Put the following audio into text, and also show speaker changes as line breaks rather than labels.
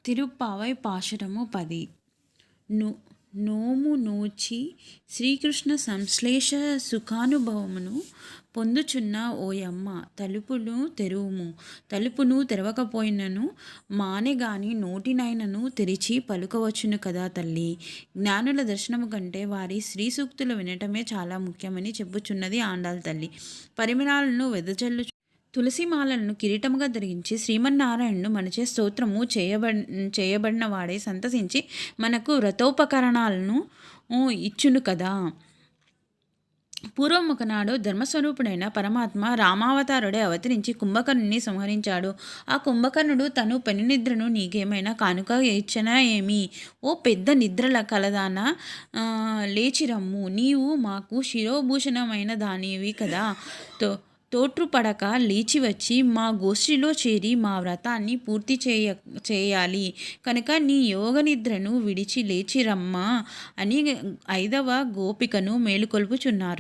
తిరుప్పావై పాశురము 10 ను నోము నోచి శ్రీకృష్ణ సంశ్లేష సుఖానుభవమును పొందుచున్న ఓయమ్మ తలుపును తెరువుము. తలుపును తెరవకపోయినను మానెగాని నోటినైనను తెరిచి పలుకవచ్చును కదా తల్లి. జ్ఞానుల దర్శనము కంటే వారి శ్రీ సూక్తులు వినటమే చాలా ముఖ్యమని చెప్పుచున్నది ఆండాళ్ తల్లి. పరిమళాలను వెదజల్లు తులసిమాలను కిరీటముగా ధరించి శ్రీమన్నారాయణుడు మనచే స్తోత్రము చేయబడిన వాడే సంతసించి మనకు వ్రతోపకరణాలను ఇచ్చును కదా. పూర్వం ఒకనాడు ధర్మస్వరూపుడైన పరమాత్మ రామావతారుడే అవతరించి కుంభకర్ణుని సంహరించాడు. ఆ కుంభకర్ణుడు తను పెనునిద్రను నీకేమైనా కానుక ఇచ్చనా ఏమి? ఓ పెద్ద నిద్రల కలదానా, లేచిరమ్ము, నీవు మాకు శిరోభూషణమైన దానివి కదా. తోట్రుపడక లేచివచ్చి మా గోష్ఠిలో చేరి మా వ్రతాన్ని పూర్తి చేయాలి కనుక నీ యోగనిద్రను విడిచి లేచిరమ్మా అని 5వ గోపికను మేలుకొల్పుచున్నారు.